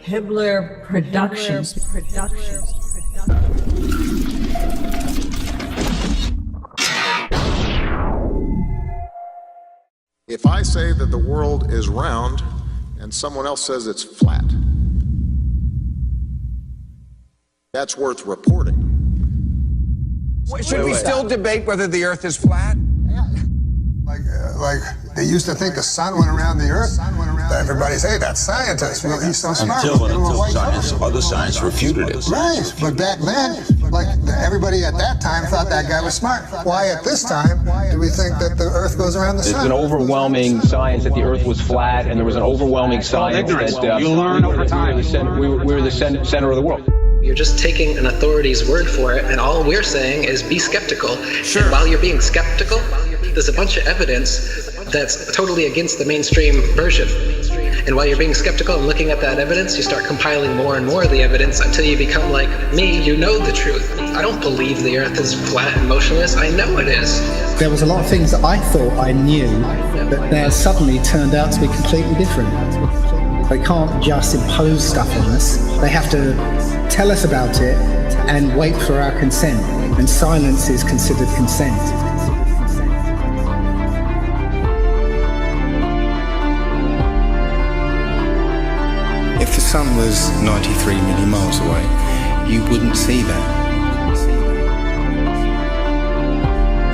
Hibbler Productions. If I say that the world is round and someone else says it's flat, that's worth reporting. Should we still debate whether the Earth is flat? Like they used to think the sun went around the Earth. Everybody say that's scientists. Well, he's so smart. Until other science refuted it. Right, but back then, like everybody at that time thought that guy was smart. Why at this time do we think that the Earth goes around the sun? There's an overwhelming science that the Earth was flat, and there was an overwhelming science that you'll learn over time. We were the center of the world. You're just taking an authority's word for it, and all we're saying is be skeptical. Sure. And while you're being skeptical, there's a bunch of evidence that's totally against the mainstream version. And while you're being skeptical and looking at that evidence, you start compiling more and more of the evidence until you become like me, you know the truth. I don't believe the Earth is flat and motionless. I know it is. There was a lot of things that I thought I knew that now suddenly turned out to be completely different. They can't just impose stuff on us. They have to tell us about it and wait for our consent. And silence is considered consent. If the sun was 93 million miles away, you wouldn't see that.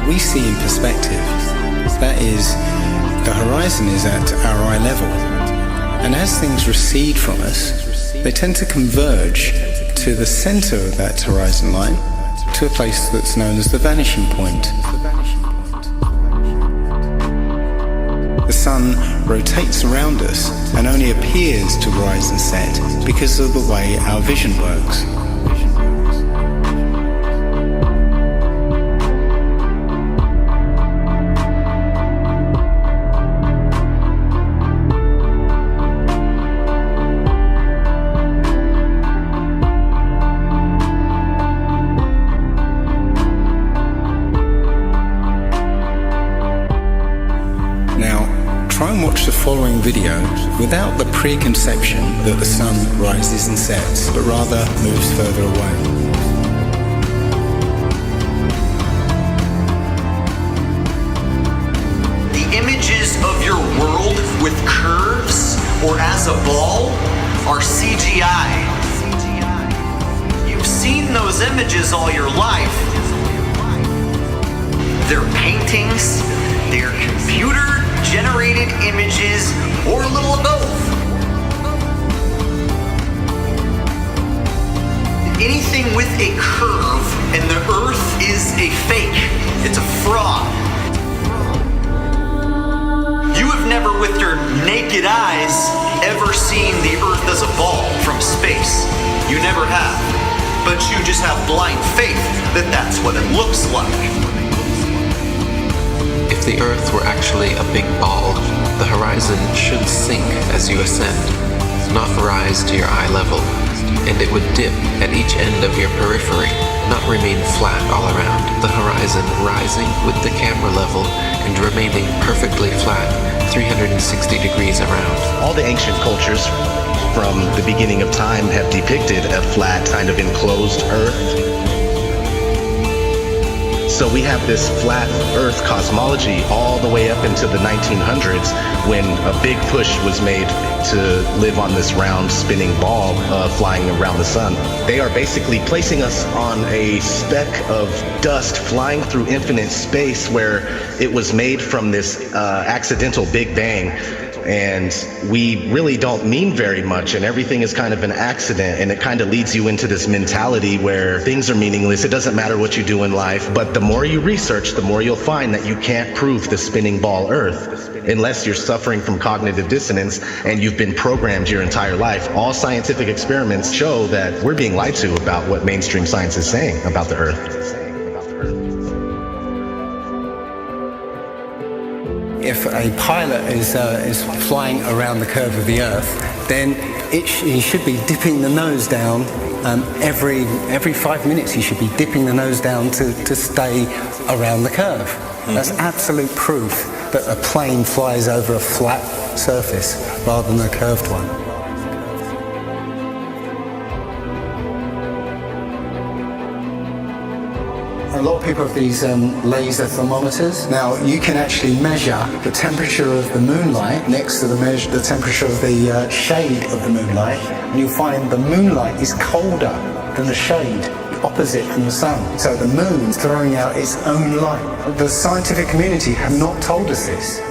We see in perspective. That is, the horizon is at our eye level. And as things recede from us, they tend to converge to the center of that horizon line, to a place that's known as the vanishing point. The sun rotates around us and only appears to rise and set because of the way our vision works. Try and watch the following video without the preconception that the sun rises and sets, but rather moves further away. The images of your world with curves or as a ball are CGI. You've seen those images all your life. They're paintings, they're computer-generated images, or a little of both. Anything with a curve and the Earth is a fake. It's a fraud. You have never with your naked eyes ever seen the Earth as a ball from space. You never have. But you just have blind faith that that's what it looks like. If the Earth were actually a big ball, the horizon should sink as you ascend, not rise to your eye level, and it would dip at each end of your periphery, not remain flat all around, the horizon rising with the camera level and remaining perfectly flat 360 degrees around. All the ancient cultures from the beginning of time have depicted a flat, kind of enclosed Earth. So we have this flat Earth cosmology all the way up into the 1900s when a big push was made to live on this round spinning ball flying around the sun. They are basically placing us on a speck of dust flying through infinite space where it was made from this accidental Big Bang. And we really don't mean very much, and everything is kind of an accident, and it kind of leads you into this mentality where things are meaningless. It doesn't matter what you do in life, but the more you research, the more you'll find that you can't prove the spinning ball Earth unless you're suffering from cognitive dissonance and you've been programmed your entire life. All scientific experiments show that we're being lied to about what mainstream science is saying about the Earth. If a pilot is flying around the curve of the Earth, then he should be dipping the nose down every 5 minutes. He should be dipping the nose down to stay around the curve. That's absolute proof that a plane flies over a flat surface rather than a curved one. A lot of people have these laser thermometers. Now, you can actually measure the temperature of the moonlight next to the temperature of the shade of the moonlight, and you'll find the moonlight is colder than the shade opposite from the sun. So the moon's throwing out its own light. The scientific community have not told us this.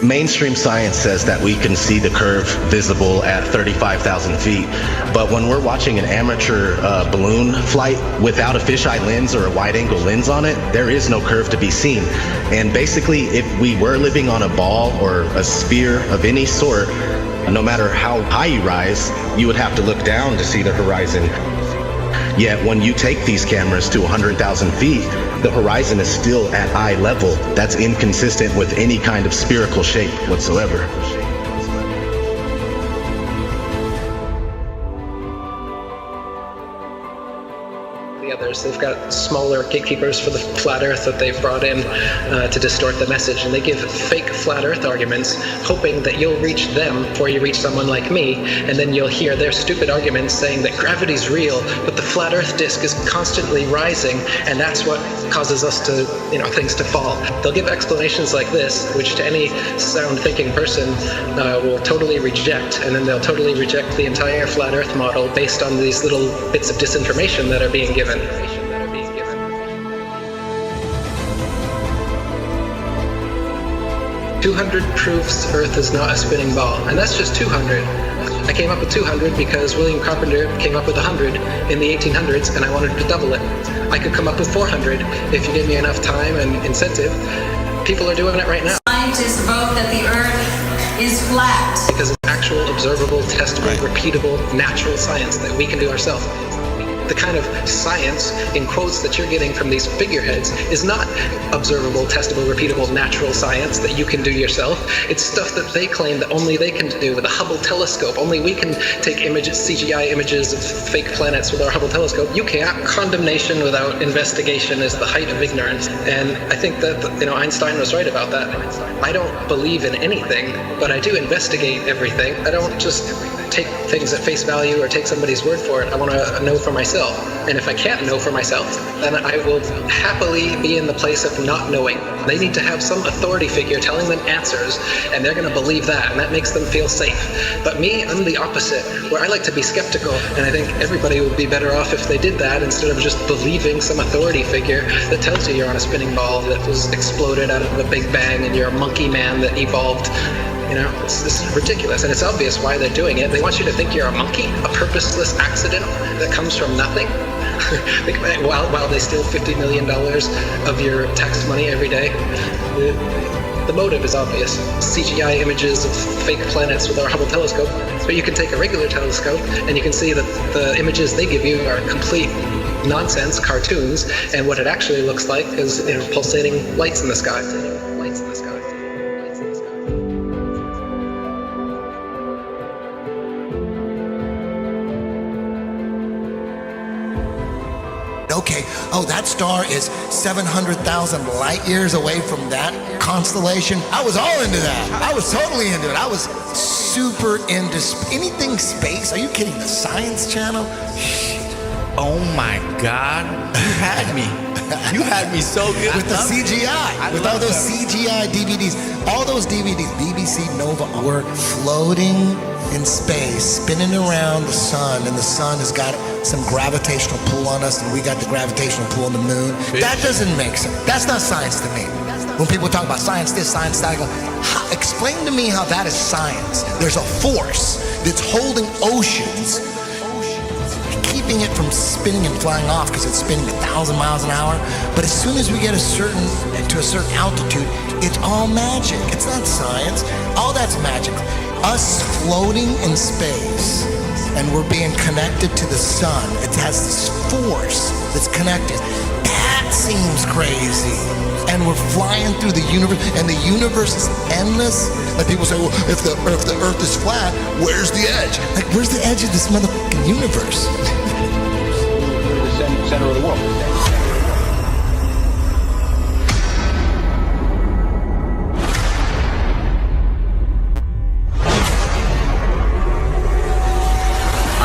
Mainstream science says that we can see the curve visible at 35,000 feet, but when we're watching an amateur balloon flight without a fisheye lens or a wide-angle lens on it, there is no curve to be seen. And basically, if we were living on a ball or a sphere of any sort, no matter how high you rise, you would have to look down to see the horizon. Yet when you take these cameras to 100,000 feet, the horizon is still at eye level. That's inconsistent with any kind of spherical shape whatsoever. Others. They've got smaller gatekeepers for the flat earth that they've brought in to distort the message, and they give fake flat earth arguments, hoping that you'll reach them before you reach someone like me, and then you'll hear their stupid arguments saying that gravity's real, but the flat earth disk is constantly rising, and that's what causes us to, things to fall. They'll give explanations like this, which to any sound thinking person will totally reject, and then they'll totally reject the entire flat earth model based on these little bits of disinformation that are being given. 200 proofs Earth is not a spinning ball, and that's just 200. I came up with 200 because William Carpenter came up with 100 in the 1800s, and I wanted to double it. I could come up with 400 if you give me enough time and incentive. People are doing it right now. Scientists vote that the Earth is flat. Because of actual, observable, testable, repeatable, natural science that we can do ourselves. The kind of science, in quotes, that you're getting from these figureheads is not observable, testable, repeatable, natural science that you can do yourself. It's stuff that they claim that only they can do with a Hubble telescope. Only we can take images, CGI images of fake planets with our Hubble telescope. You can't. Condemnation without investigation is the height of ignorance. And I think that, Einstein was right about that. I don't believe in anything, but I do investigate everything. I don't just take things at face value or take somebody's word for it. I want to know for myself. And if I can't know for myself, then I will happily be in the place of not knowing. They need to have some authority figure telling them answers, and they're going to believe that, and that makes them feel safe. But me, I'm the opposite, where I like to be skeptical, and I think everybody would be better off if they did that instead of just believing some authority figure that tells you you're on a spinning ball that was exploded out of a big bang and you're a monkey man that evolved. This is ridiculous, and it's obvious why they're doing it. They want you to think you're a monkey, a purposeless accident that comes from nothing, while they steal $50 million of your tax money every day. The motive is obvious. CGI images of fake planets with our Hubble telescope, but you can take a regular telescope and you can see that the images they give you are complete nonsense, cartoons, and what it actually looks like is pulsating lights in the sky. Lights in the sky. Okay, that star is 700,000 light years away from that constellation. I was all into that. I was totally into it. I was super into anything space. Are you kidding? The Science Channel? Oh my God, you had me. You had me so good. With the CGI, with all those CGI DVDs. All those DVDs, BBC Nova, were floating in space, spinning around the sun, and the sun has got some gravitational pull on us, and we got the gravitational pull on the moon. That doesn't make sense. That's not science to me. When people talk about science this, science that, I go, explain to me how that is science. There's a force that's holding oceans, keeping it from spinning and flying off because it's spinning 1,000 miles an hour. But as soon as we get to a certain altitude, it's all magic. It's not science. All that's magic. Us floating in space, and we're being connected to the sun. It has this force that's connected. That seems crazy. And we're flying through the universe, and the universe is endless. Like people say, well, if the Earth is flat, where's the edge? Like, where's the edge of this motherfucking universe? We're the center of the world.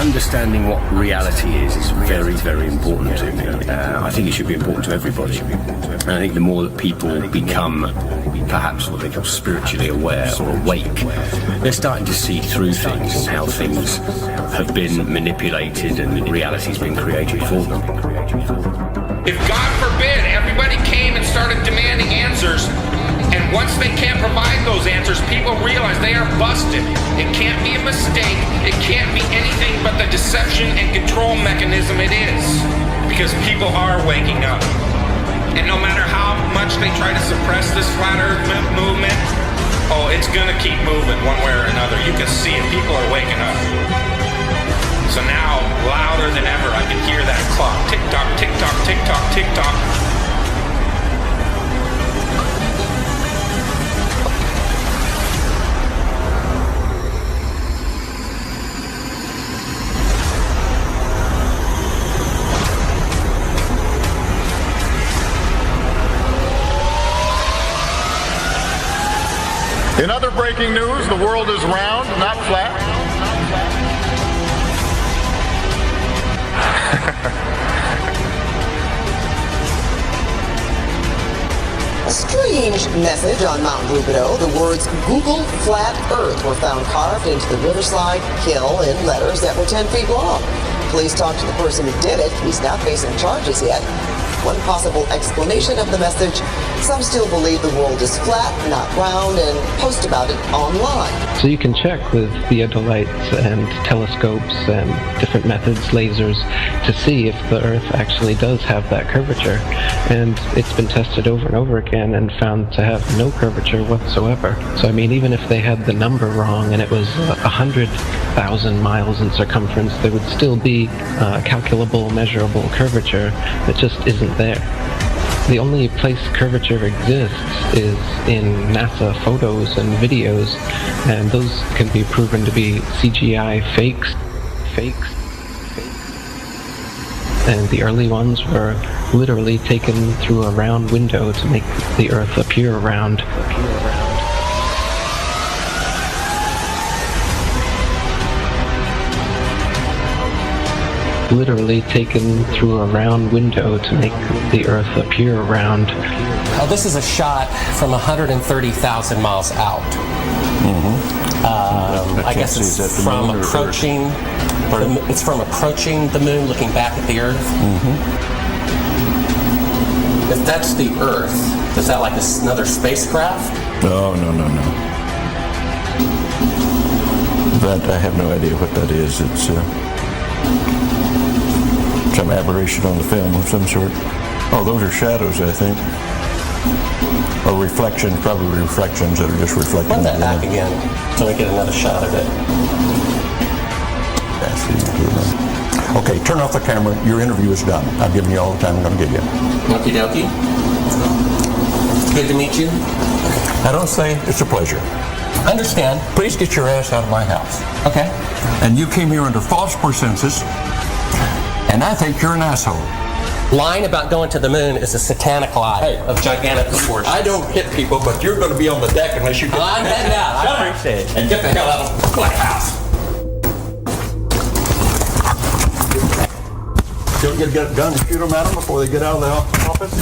understanding what reality is very, very important to me. I think it should be important to everybody. And I think the more that people become perhaps what they call spiritually aware or awake, they're starting to see through things and how things have been manipulated and reality's been created for them. If, God forbid, everybody came and started demanding answers, and once they can't provide those answers, people realize they are busted. It can't be a mistake. It can't be anything but the deception and control mechanism it is. Because people are waking up. And no matter how much they try to suppress this flat earth movement, oh, it's gonna keep moving one way or another. You can see it. People are waking up. So now, louder than ever, I can hear that clock. Tick-tock, tick-tock, tick-tock, tick-tock. In other breaking news, the world is round, not flat. A strange message on Mount Rubidoux. The words Google Flat Earth were found carved into the Riverside Hill in letters that were 10 feet long. Police talked to the person who did it. He's not facing charges yet. One possible explanation of the message: some still believe the world is flat, not round, and post about it online. So you can check with theodolites and telescopes and different methods, lasers, to see if the Earth actually does have that curvature. And it's been tested over and over again and found to have no curvature whatsoever. So I mean, even if they had the number wrong and it was 100,000 miles in circumference, there would still be calculable, measurable curvature that just isn't there. The only place curvature exists is in NASA photos and videos, and those can be proven to be CGI fakes. And the early ones were literally taken through a round window to make the Earth appear round. Literally taken through a round window to make the Earth appear round. Oh, this is a shot from 130,000 miles out. I guess it's from approaching. It's from approaching the moon, looking back at the Earth. If that's the Earth, is that like another spacecraft? No. That I have no idea what that is. It's some aberration on the film of some sort. Oh, those are shadows, I think. Or reflections, probably reflections that are just reflecting. Run that back again so we get another shot of it. Okay, turn off the camera. Your interview is done. I've given you all the time I'm going to give you. Okie dokie. Good to meet you. I don't say it's a pleasure. Understand. Please get your ass out of my house. Okay. And you came here under false pretenses, and I think you're an asshole. Lying about going to the moon is a satanic lie of gigantic proportions. I don't hit people, but you're going to be on the deck unless you get... I'm heading out. I appreciate it. And get the hell out of my house. Don't get a gun and shoot them at them before they get out of the office?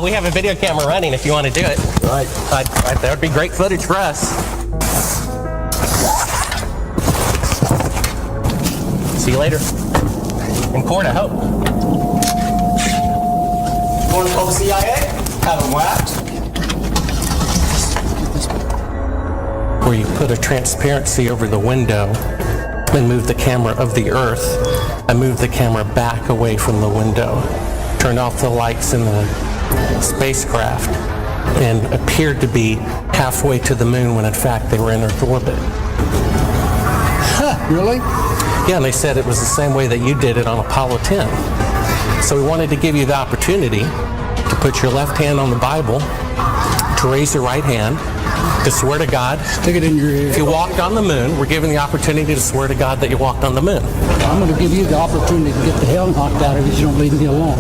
We have a video camera running if you want to do it. Right. That would be great footage for us. See you later. In court, I hope. Want to call the CIA? Have them whacked. Where you put a transparency over the window and move the camera of the Earth and move the camera back away from the window. Turned off the lights in the spacecraft and appeared to be halfway to the moon when in fact they were in Earth orbit. Huh, really? Yeah, and they said it was the same way that you did it on Apollo 10. So we wanted to give you the opportunity to put your left hand on the Bible, to raise your right hand, to swear to God. Stick it in your ear. If you walked on the moon, we're giving the opportunity to swear to God that you walked on the moon. I'm going to give you the opportunity to get the hell knocked out of you if you don't leave me alone.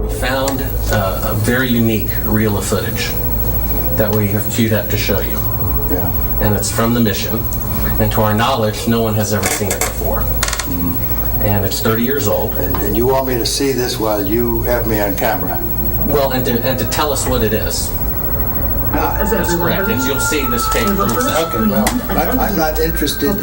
We found a very unique reel of footage that you'd have to show you. Yeah. And it's from the mission. And to our knowledge, no one has ever seen it before. And it's 30 years old. And you want me to see this while you have me on camera? Well, and to tell us what it is. That's correct. And you'll see this tape proves that. Okay, well, I'm not interested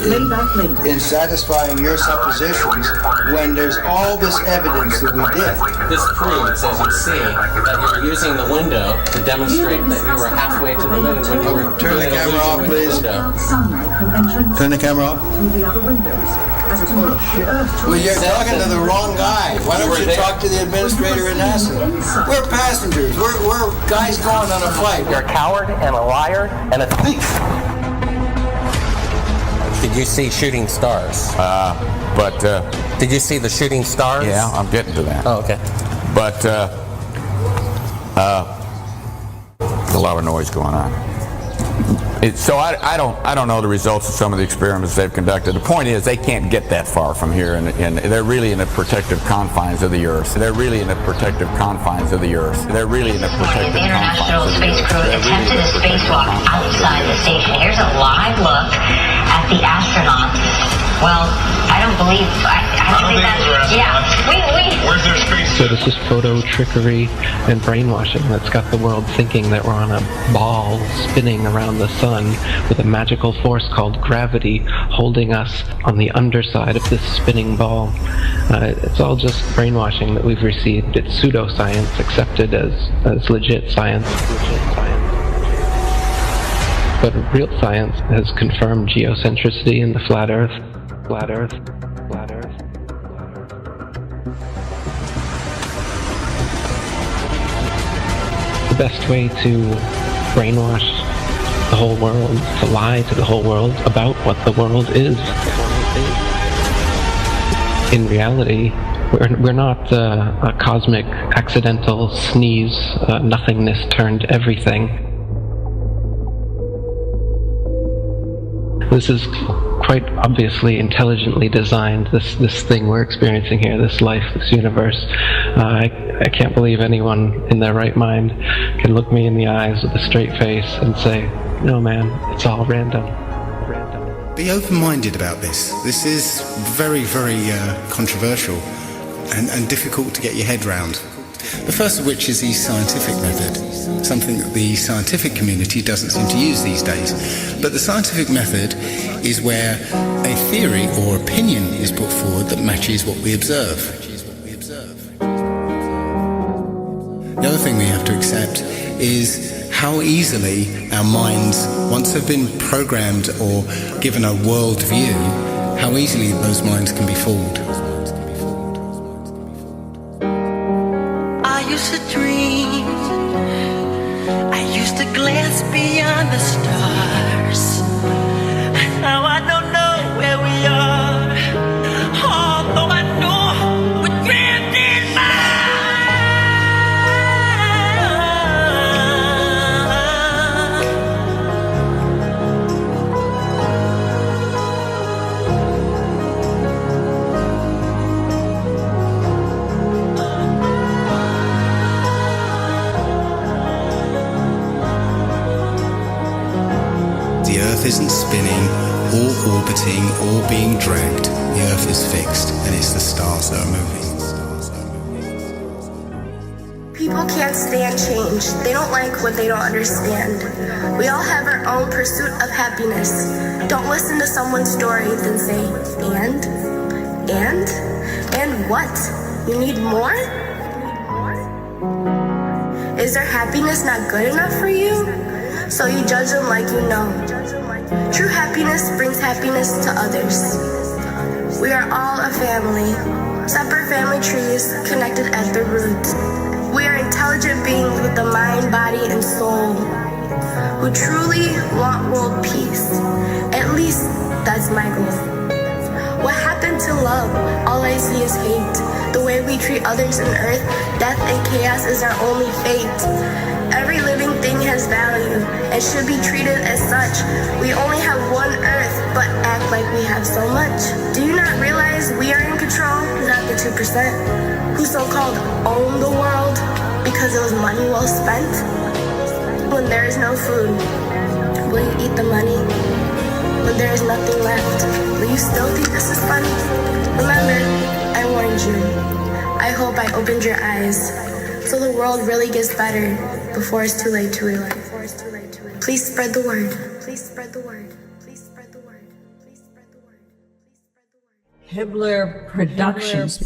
in satisfying your suppositions when there's all this evidence that we did. This proves, as you see, that you were using the window to demonstrate that you were halfway to the moon when you were Turn the camera off, please. Turn the camera off. Well, you're talking to the wrong guy. Why don't you talk to the administrator at NASA? We're passengers. We're guys going on a flight. You're a coward and a liar and a thief. Did you see shooting stars? Did you see the shooting stars? Yeah, I'm getting to that. Oh, okay. But a lot of noise going on. So I don't know the results of some of the experiments they've conducted. The point is they can't get that far from here, and they're really in the protective confines of the Earth. They're really in the protective confines of the Earth. They're really in the protective International confines of the Space Earth. Crew attempted a spacewalk outside the station. Here's a live look at the astronauts. Well, I don't believe that's. Yeah, where's their space? So this is photo trickery and brainwashing that's got the world thinking that we're on a ball spinning around the sun with a magical force called gravity holding us on the underside of this spinning ball. It's all just brainwashing that we've received. It's pseudoscience accepted as legit science. But real science has confirmed geocentricity in the flat Earth. Flat Earth. Flat Earth. The best way to brainwash the whole world, to lie to the whole world about what the world is. In reality, we're not a cosmic accidental sneeze, nothingness turned everything. This is quite obviously intelligently designed, this thing we're experiencing here, this life, this universe. I can't believe anyone in their right mind can look me in the eyes with a straight face and say, no man, it's all random. Be open-minded about this. This is very, very controversial and difficult to get your head round. The first of which is the scientific method, something that the scientific community doesn't seem to use these days. But the scientific method is where a theory or opinion is put forward that matches what we observe. The other thing we have to accept is how easily our minds, once they've been programmed or given a world view, how easily those minds can be fooled. I used to dream, I used to glance beyond the stars. Now I don't know where we are, although I know we're drifting by. The Earth isn't spinning or orbiting or being dragged. The Earth is fixed and it's the stars that are moving. People can't stand change. They don't like what they don't understand. We all have our own pursuit of happiness. Don't listen to someone's story, then say, and what? You need more? Is their happiness not good enough for you? So you judge them like you know. True happiness brings happiness to others. We are all a family, separate family trees connected at the roots. We are intelligent beings with the mind, body, and soul who truly want world peace. At least that's my goal. What happened to love? All I see is hate. The way we treat others on earth, death and chaos is our only fate. Every living thing has value and should be treated as such. We only have one earth, but act like we have so much. Do you not realize we are in control, not the 2%, who so-called own the world because it was money well spent? When there is no food, will you eat the money? when there is nothing left. Will you still think this is funny? Remember, I warned you. I hope I opened your eyes so the world really gets better before it's too late to realize. Please spread the word. Please spread the word. Please spread the word. Please spread the word. Hibbler Productions.